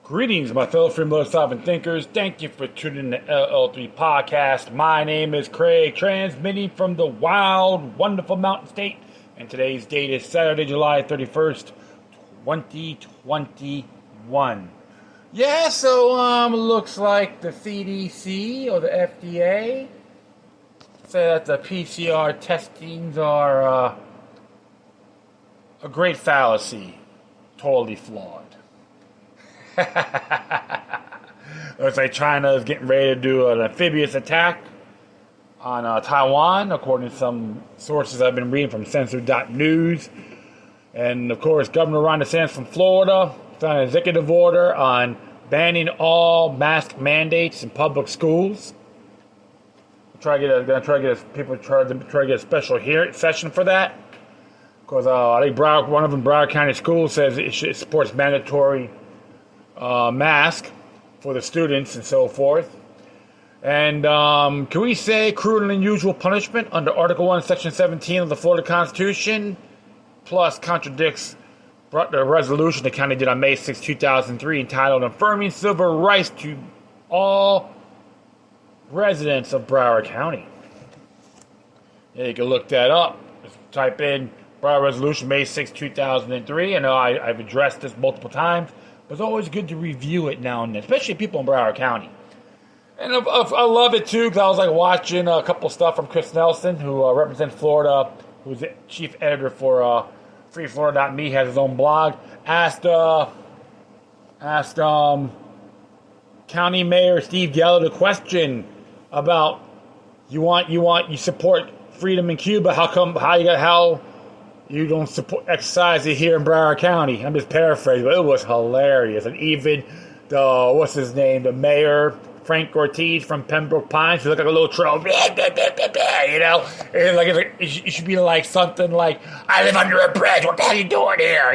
Greetings, my fellow free sovereign thinkers. Thank you for tuning in to LL3 Podcast. My name is Craig, transmitting from the wild, wonderful Mountain State. And today's date is Saturday, July 31st, 2021. Yeah, so looks like the CDC or the FDA say that the PCR testings are a great fallacy, totally flawed. Looks like China is getting ready to do an amphibious attack on Taiwan, according to some sources I've been reading from Censored.news. And of course, Governor Ron DeSantis from Florida signed an executive order on banning all mask mandates in public schools. Try to get a special session for that, because I think one of them, Broward County Schools, says it supports mandatory mask for the students and so forth. And can we say cruel and unusual punishment under Article 1, Section 17 of the Florida Constitution, plus contradicts the resolution the county did on May 6, 2003, entitled Affirming Civil Rights to All Residents of Broward County. Yeah, you can look that up. Just type in Broward Resolution May 6, 2003. I know I've addressed this multiple times, but it's always good to review it now and then, especially people in Broward County. And I love it too, because I was watching a couple stuff from Chris Nelson, who represents Florida, who's the chief editor for FreeFlorida.me, has his own blog. Asked County Mayor Steve Geller the question about you support freedom in Cuba. How you don't support exercise it here in Broward County? I'm just paraphrasing, but it was hilarious. And even the mayor, Frank Ortiz from Pembroke Pines, who looked like a little troll, it should be something like, I live under a bridge, what the hell are you doing here,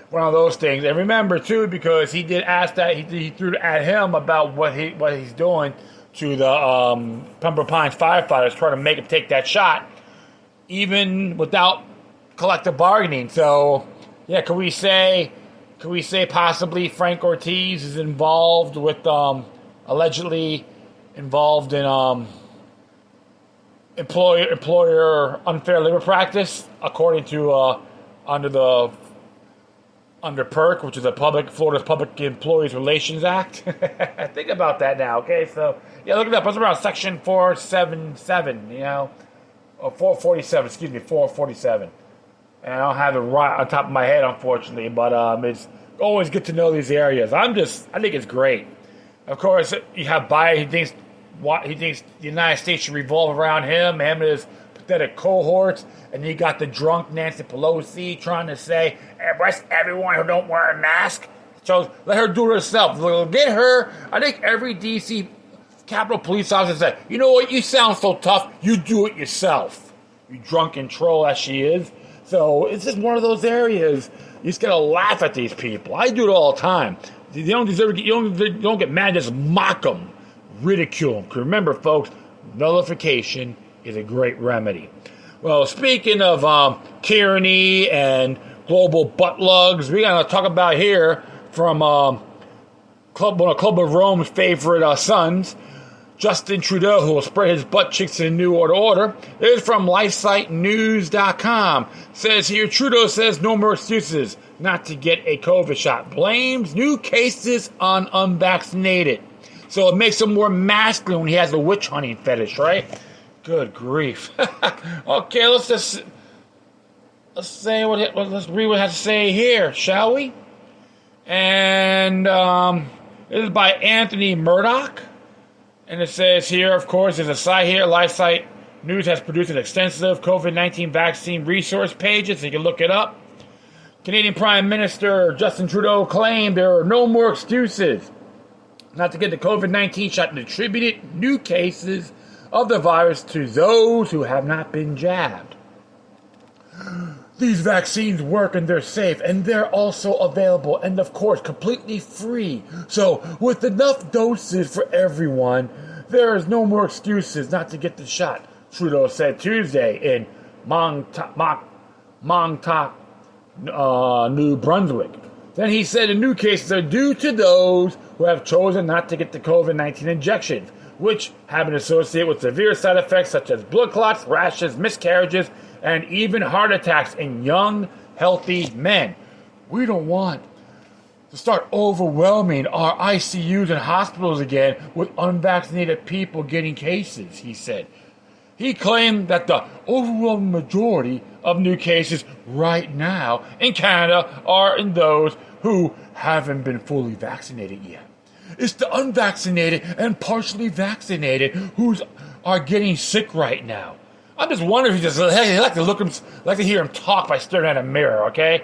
One of those things. And remember, too, because he did ask that, he threw at him about what he's doing to the Pembroke Pines firefighters, trying to make him take that shot, even without collective bargaining. So, yeah, could we say possibly Frank Ortiz is involved with, allegedly involved in employer unfair labor practice, according to under PERC, which is Florida's Public Employees Relations Act. Think about that now, okay? So, yeah, look it up. It's around Section 477, or 447. And I don't have it right on top of my head, unfortunately, but it's always good to know these areas. I think it's great. Of course, you have Biden. He thinks the United States should revolve around him and his pathetic cohorts. And you got the drunk Nancy Pelosi trying to say, arrest everyone who don't wear a mask. So let her do it herself. Get her. I think every D.C. Capitol Police officer said, you know what, you sound so tough, you do it yourself. You drunken troll as she is. So it's just one of those areas. You just gotta laugh at these people. I do it all the time. You don't get mad, just mock them, ridicule them. Because remember, folks, nullification is a great remedy. Well, speaking of tyranny and global butt lugs, we're going to talk about here from Club of Rome's favorite sons, Justin Trudeau, who will spread his butt cheeks in the New World Order. This is from LifeSiteNews.com. Says here, Trudeau says no more excuses not to get a COVID shot. Blames new cases on unvaccinated. So it makes him more masculine when he has a witch hunting fetish, right? Good grief. Okay, let's read what it has to say here, shall we? And this is by Anthony Murdoch. And it says here, of course, there's a site here. LifeSite News has produced an extensive COVID-19 vaccine resource pages, so you can look it up. Canadian Prime Minister Justin Trudeau claimed there are no more excuses not to get the COVID-19 shot and attributed new cases of the virus to those who have not been jabbed. These vaccines work and they're safe and they're also available and, of course, completely free. So, with enough doses for everyone, there is no more excuses not to get the shot, Trudeau said Tuesday in Montauk, New Brunswick. Then he said the new cases are due to those who have chosen not to get the COVID-19 injections, which have been associated with severe side effects such as blood clots, rashes, miscarriages, and even heart attacks in young, healthy men. We don't want to start overwhelming our ICUs and hospitals again with unvaccinated people getting cases, he said. He claimed that the overwhelming majority of new cases right now in Canada are in those who haven't been fully vaccinated yet. It's the unvaccinated and partially vaccinated who are getting sick right now. I'm just wondering if he just like to hear him talk by staring at a mirror, okay?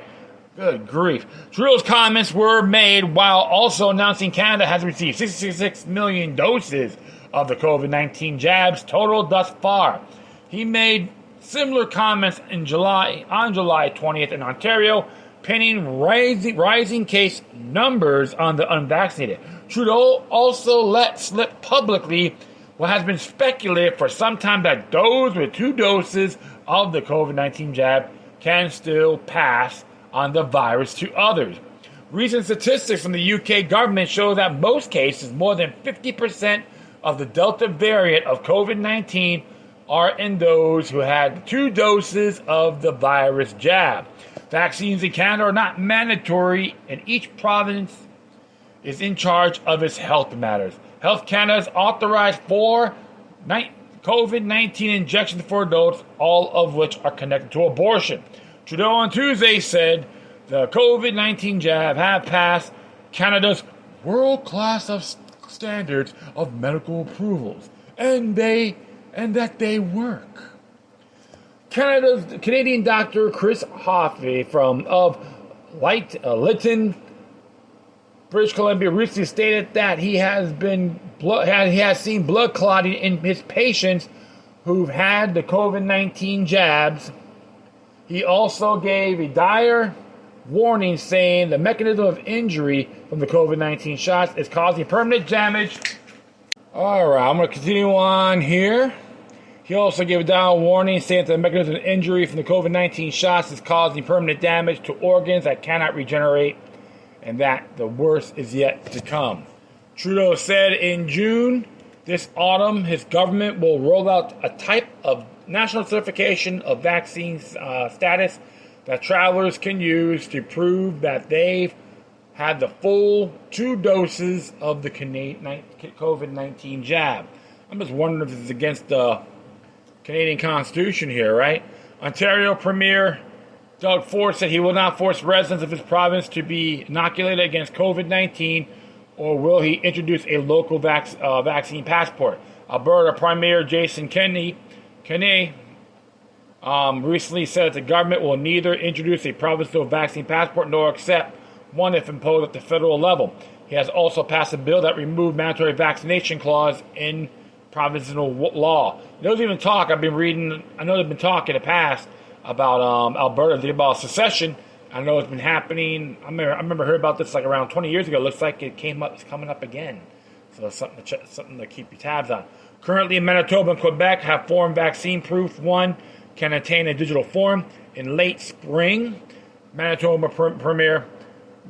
Good grief. Trudeau's comments were made while also announcing Canada has received 66 million doses of the COVID-19 jabs total thus far. He made similar comments on July 20th in Ontario, pinning rising case numbers on the unvaccinated. Trudeau also let slip publicly what has been speculated for some time that those with 2 doses of the COVID-19 jab can still pass on the virus to others. Recent statistics from the UK government show that most cases, more than 50% of the Delta variant of COVID-19, are in those who had 2 doses of the virus jab. Vaccines in Canada are not mandatory, and each province is in charge of its health matters. Health Canada has authorized 4 COVID-19 injections for adults, all of which are connected to abortion. Trudeau on Tuesday said the COVID-19 jab have passed Canada's world-class of standards of medical approvals, and that they work. Canadian doctor Chris Hoffey of Lytton, British Columbia, recently stated that he has seen blood clotting in his patients who've had the COVID-19 jabs. He also gave a dire warning saying the mechanism of injury from the COVID-19 shots is causing permanent damage. All right, I'm going to continue on here. He also gave a dire warning saying that the mechanism of injury from the COVID-19 shots is causing permanent damage to organs that cannot regenerate, and that the worst is yet to come. Trudeau said in June this autumn his government will roll out a type of national certification of vaccine status that travelers can use to prove that they've had the full 2 doses of the COVID-19 jab. I'm just wondering if this is against the Canadian Constitution here, right? Ontario Premier Doug Ford said he will not force residents of his province to be inoculated against COVID-19, or will he introduce a local vaccine passport. Alberta Premier Jason Kenney recently said that the government will neither introduce a provincial vaccine passport nor accept one if imposed at the federal level. He has also passed a bill that removed mandatory vaccination clause in provincial law. He doesn't even talk. I've been reading. I know they've been talking in the past about Alberta, about secession. I know it's been happening. I remember heard about this like around 20 years ago. It looks like it came up. It's coming up again. So it's something to keep your tabs on. Currently, Manitoba and Quebec have form vaccine proof. One can attain a digital form. In late spring, Manitoba Premier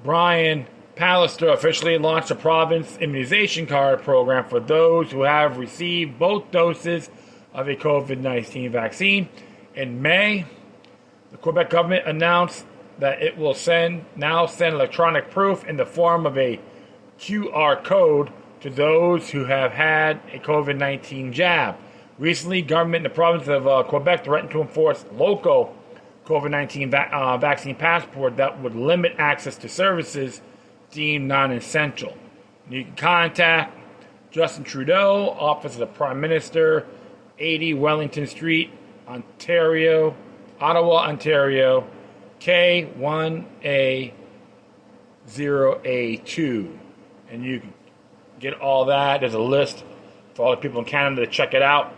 Brian Pallister officially launched a province immunization card program for those who have received both doses of a COVID-19 vaccine. In May, the Quebec government announced that it will now send electronic proof in the form of a QR code to those who have had a COVID-19 jab. Recently, government in the province of Quebec threatened to enforce local COVID-19 vaccine passport that would limit access to services deemed non-essential. You can contact Justin Trudeau, Office of the Prime Minister, 80 Wellington Street, Ottawa, Ontario, K1A0A2. And you can get all that. There's a list for all the people in Canada to check it out.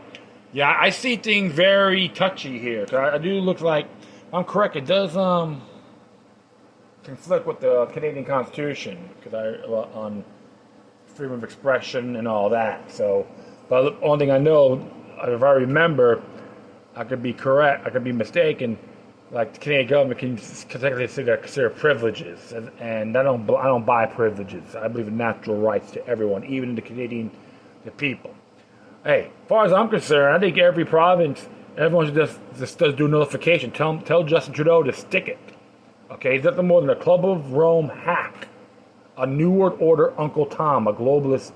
Yeah, I see things very touchy here. I do look like, if I'm correct, it does conflict with the Canadian Constitution on freedom of expression and all that. So, but the only thing I know, if I remember, I could be correct, I could be mistaken. like the Canadian government can technically consider privileges, and I don't buy privileges. I believe in natural rights to everyone, even the people. Hey, as far as I'm concerned, I think every province, everyone should just do notification. Tell Justin Trudeau to stick it. Okay, he's nothing more than a Club of Rome hack, a New World Order Uncle Tom, a globalist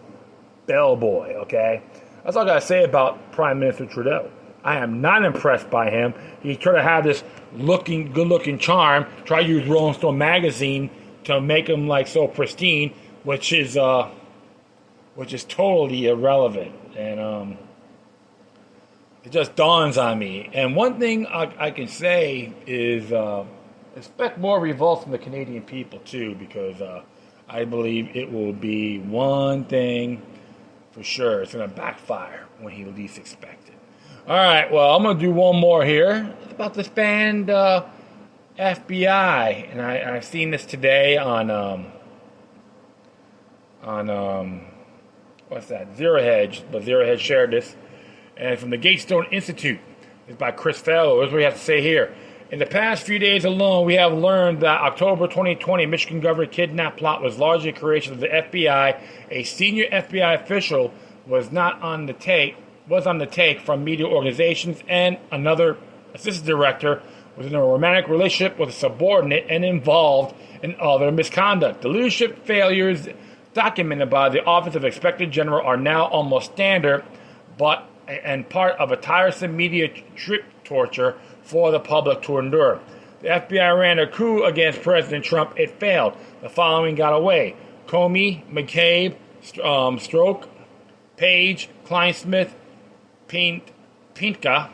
bellboy. Okay, that's all I gotta say about Prime Minister Trudeau. I am not impressed by him. He tried to have this good-looking charm. Try to use Rolling Stone magazine to make him like so pristine, which is totally irrelevant. And it just dawns on me. And one thing I can say is expect more revolt from the Canadian people too, because I believe it will be one thing for sure. It's going to backfire when he least expects it. All right, well, I'm going to do one more here. It's about Disband FBI, and I've seen this today on what's that? Zero Hedge, but Zero Hedge shared this, and from the Gatestone Institute. It's by Chris Fellow. Here's what we have to say here. In the past few days alone, we have learned that October 2020 Michigan governor kidnap plot was largely a creation of the FBI. A senior FBI official was on the take from media organizations, and another assistant director was in a romantic relationship with a subordinate and involved in other misconduct. The leadership failures documented by the Office of Inspector General are now almost standard, and part of a tiresome media trip torture for the public to endure. The FBI ran a coup against President Trump. It failed. The following got away: Comey, McCabe, Strzok, Page, Kleinsmith, Pintka,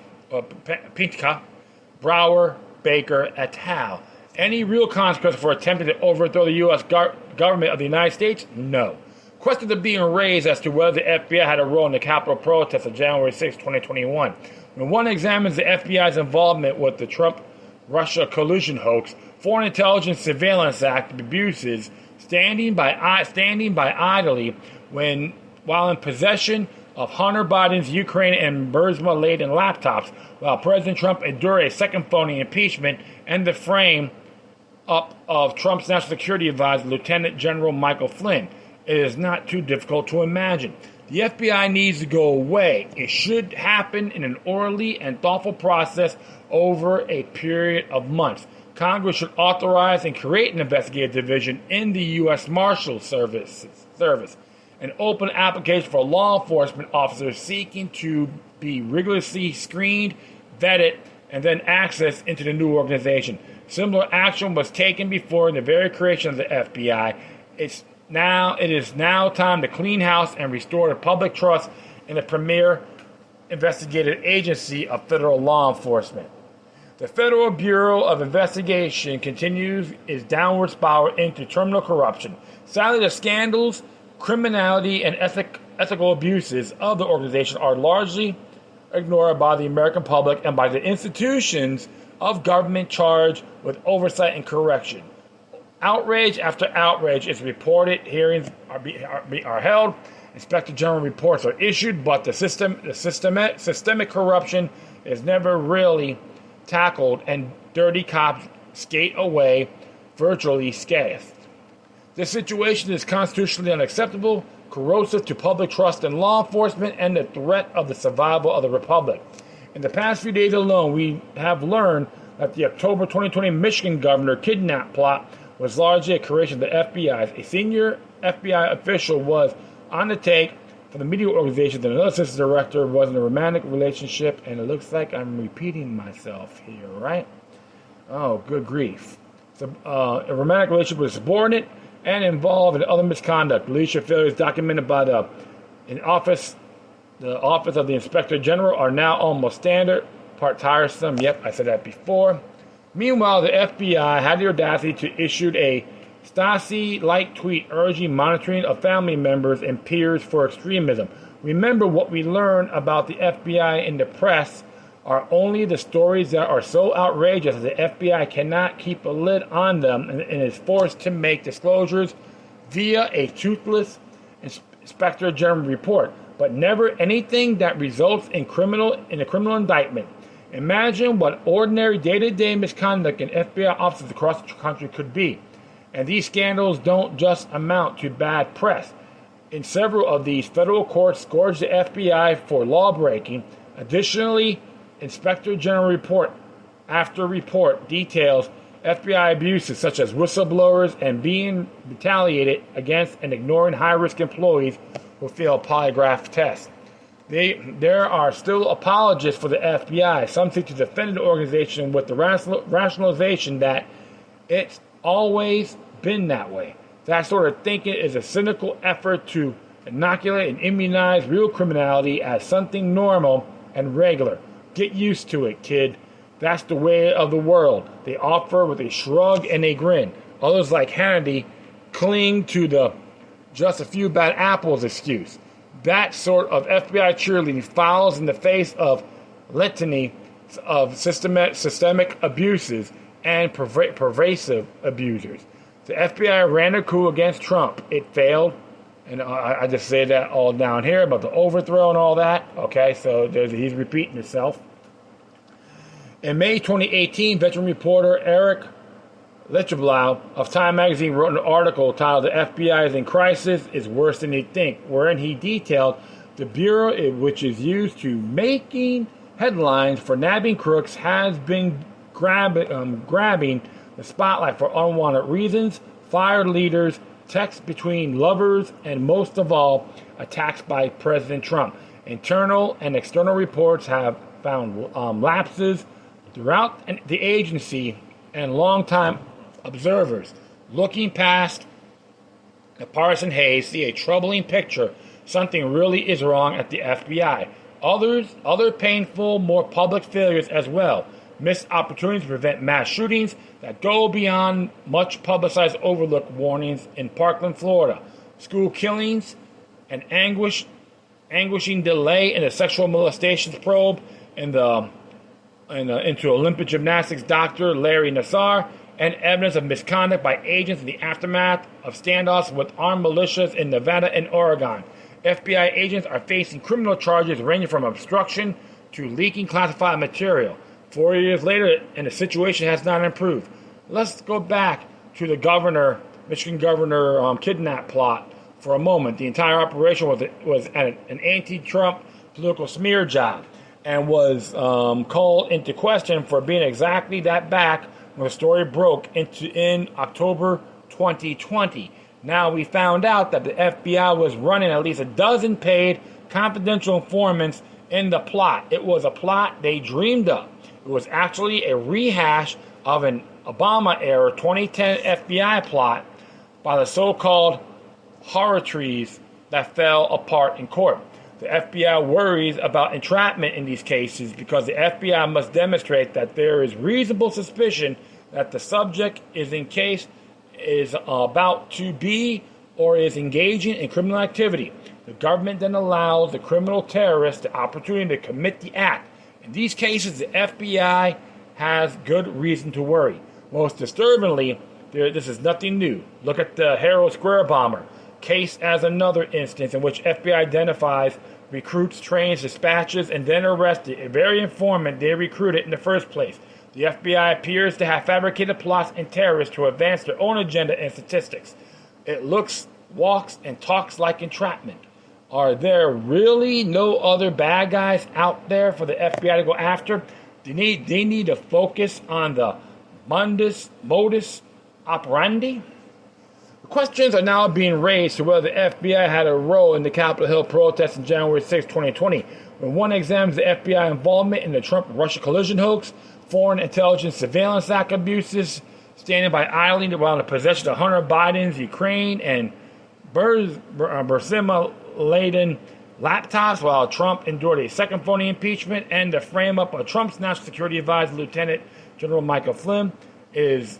Brower, Baker, et al. Any real consequence for attempting to overthrow the U.S. government of the United States? No. Questions are being raised as to whether the FBI had a role in the Capitol protests of January 6, 2021. When one examines the FBI's involvement with the Trump-Russia collusion hoax, Foreign Intelligence Surveillance Act abuses, standing by idly while in possession of Hunter Biden's Ukraine and Burisma-laden laptops, while President Trump endured a second phony impeachment, and the frame up of Trump's national security advisor, Lieutenant General Michael Flynn. It is not too difficult to imagine. The FBI needs to go away. It should happen in an orderly and thoughtful process over a period of months. Congress should authorize and create an investigative division in the U.S. Marshal Service, an open application for law enforcement officers seeking to be rigorously screened, vetted, and then accessed into the new organization. Similar action was taken before in the very creation of the FBI. It is now time to clean house and restore the public trust in the premier investigative agency of federal law enforcement. The Federal Bureau of Investigation continues its downward spiral into terminal corruption. Sadly, the scandals, criminality, and ethical abuses of the organization are largely ignored by the American public and by the institutions of government charged with oversight and correction. Outrage after outrage is reported, hearings are held, Inspector General reports are issued, but the systemic corruption is never really tackled, and dirty cops skate away virtually scathed. This situation is constitutionally unacceptable, corrosive to public trust in law enforcement, and the threat of the survival of the republic. In the past few days alone, we have learned that the October 2020 Michigan governor kidnap plot was largely a creation of the FBI. A senior FBI official was on the take for the media organization, and another assistant director was in a romantic relationship, and it looks like I'm repeating myself here, right? Oh, good grief. So, a romantic relationship with a subordinate and involved in other misconduct. Leadership failures documented by the Office of the Inspector General are now almost standard, part tiresome. Yep, I said that before. Meanwhile, the FBI had the audacity to issue a Stasi-like tweet urging monitoring of family members and peers for extremism. Remember, what we learn about the FBI in the press are only the stories that are so outrageous that the FBI cannot keep a lid on them and is forced to make disclosures via a toothless Inspector General report, but never anything that results in a criminal indictment. Imagine what ordinary day-to-day misconduct in FBI offices across the country could be. And these scandals don't just amount to bad press. In several of these, federal courts scourged the FBI for law-breaking. Additionally, Inspector General report after report details FBI abuses such as whistleblowers and being retaliated against and ignoring high-risk employees who fail polygraph tests. There are still apologists for the FBI. Some seek to defend the organization with the rationalization that it's always been that way. That sort of thinking is a cynical effort to inoculate and immunize real criminality as something normal and regular. Get used to it, kid. That's the way of the world. They offer with a shrug and a grin. Others like Hannity cling to the just a few bad apples excuse. That sort of FBI cheerleading falls in the face of litany of systemic abuses and pervasive abusers. The FBI ran a coup against Trump. It failed. And I just say that all down here about the overthrow and all that. Okay, so he's repeating himself. In May 2018, veteran reporter Eric Lichablau of Time magazine wrote an article titled "The FBI is in Crisis is Worse Than You Think," wherein he detailed the bureau, which is used to making headlines for nabbing crooks, has been grabbing the spotlight for unwanted reasons, fired leaders, texts between lovers, and most of all, attacks by President Trump. Internal and external reports have found lapses throughout the agency, and longtime observers looking past the partisan haze see a troubling picture. Something really is wrong at the FBI. Other painful, more public failures as well. Missed opportunities to prevent mass shootings that go beyond much publicized overlooked warnings in Parkland, Florida. School killings, an anguishing delay in the sexual molestations probe into Olympic gymnastics doctor Larry Nassar, and evidence of misconduct by agents in the aftermath of standoffs with armed militias in Nevada and Oregon. FBI agents are facing criminal charges ranging from obstruction to leaking classified material. 4 years later, and the situation has not improved. Let's go back to the Michigan governor kidnap plot for a moment. The entire operation was an anti-Trump political smear job and was called into question for being exactly that back when the story broke in October 2020. Now we found out that the FBI was running at least a dozen paid confidential informants in the plot. It was a plot they dreamed up. It was actually a rehash of an Obama-era 2010 FBI plot by the so-called horror trees that fell apart in court. The FBI worries about entrapment in these cases because the FBI must demonstrate that there is reasonable suspicion that the subject is about to be or is engaging in criminal activity. The government then allows the criminal terrorist the opportunity to commit the act. In these cases, the FBI has good reason to worry. Most disturbingly, this is nothing new. Look at the Herald Square bomber case as another instance in which FBI identifies, recruits, trains, dispatches, and then arrests a very informant they recruited in the first place. The FBI appears to have fabricated plots and terrorists to advance their own agenda and statistics. It looks, walks, and talks like entrapment. Are there really no other bad guys out there for the FBI to go after? They need to focus on the modus operandi. The questions are now being raised to whether the FBI had a role in the Capitol Hill protests on January 6, 2020. When one examines the FBI involvement in the Trump-Russia collision hoax, Foreign Intelligence Surveillance Act abuses, standing by idly while in the possession of Hunter Biden's Ukraine and Burisma-laden laptops while Trump endured a second phony impeachment, and the frame-up of Trump's National Security Advisor, Lieutenant General Michael Flynn, is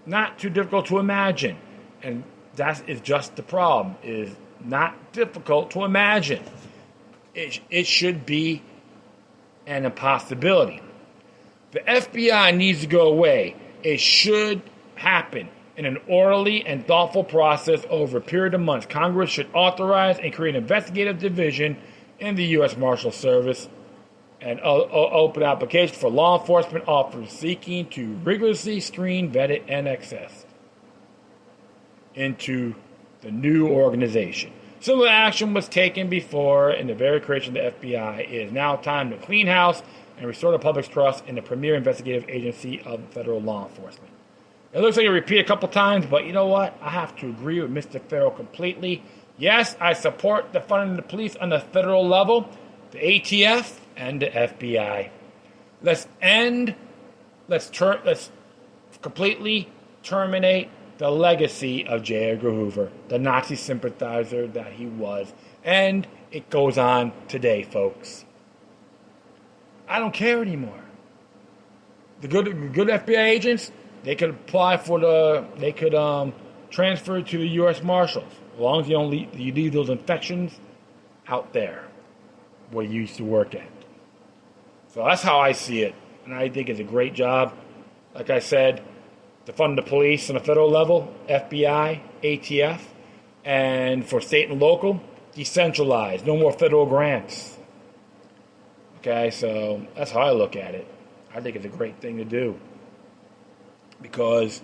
not too difficult to imagine. And that is just the problem. It is not difficult to imagine. It should be an impossibility. The FBI needs to go away. It should happen in an orderly and thoughtful process over a period of months. Congress should authorize and create an investigative division in the U.S. Marshal Service. and open application for law enforcement officers seeking to rigorously screen, vet it, and access into the new organization. Similar action was taken before in the very creation of the FBI. It is now time to clean house and restore the public's trust in the premier investigative agency of federal law enforcement. It looks like I repeat a couple times, but you know what? I have to agree with Mr. Farrell completely. Yes, I support the funding of the police on the federal level, the ATF, and the FBI. Let's completely terminate the legacy of J. Edgar Hoover, the Nazi sympathizer that he was. And it goes on today, folks. I don't care anymore. The good FBI agents, they could apply for they could transfer to the U.S. Marshals, as long as you leave those infections out there where you used to work at. So that's how I see it, and I think it's a great job. Like I said, to fund the police on the federal level, FBI, ATF, and for state and local, decentralized, no more federal grants. Okay, so that's how I look at it. I think it's a great thing to do because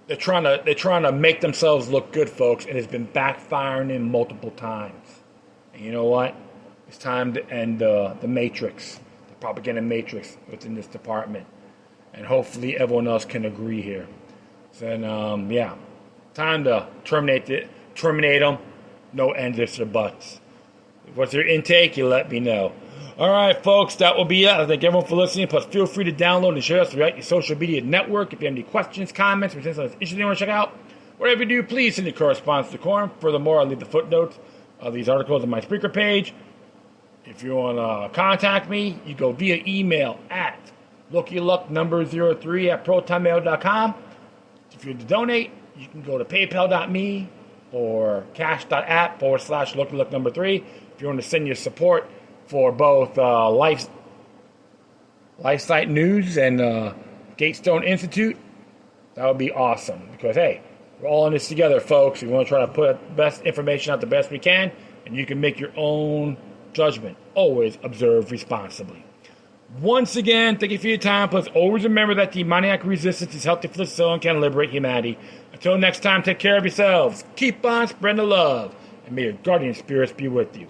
they're trying to make themselves look good, folks, and it's been backfiring in multiple times. And you know what? It's time to end the matrix, the propaganda matrix within this department, and hopefully everyone else can agree here. So then, time to terminate them. No ands, ifs, or buts. What's your intake? You let me know. All right, folks, that will be it. I thank everyone for listening. Plus, feel free to download and share us throughout your social media network. If you have any questions, comments, or something interesting you want to check out, whatever you do, please send your correspondence to Quorum. Furthermore, I'll leave the footnotes of these articles on my speaker page. If you want to contact me, you go via email at LookYouLuck03@protonmail.com. If you're to donate, you can go to paypal.me or cash.app/LookYouLuck3. If you want to send your support for both LifeSite News and Gatestone Institute, that would be awesome. Because, hey, we're all in this together, folks. We want to try to put the best information out the best we can, and you can make your own judgment. Always observe responsibly. Once again, thank you for your time. Plus, always remember that demoniac resistance is healthy for the soul and can liberate humanity. Until next time, take care of yourselves. Keep on spreading the love, and may your guardian spirits be with you.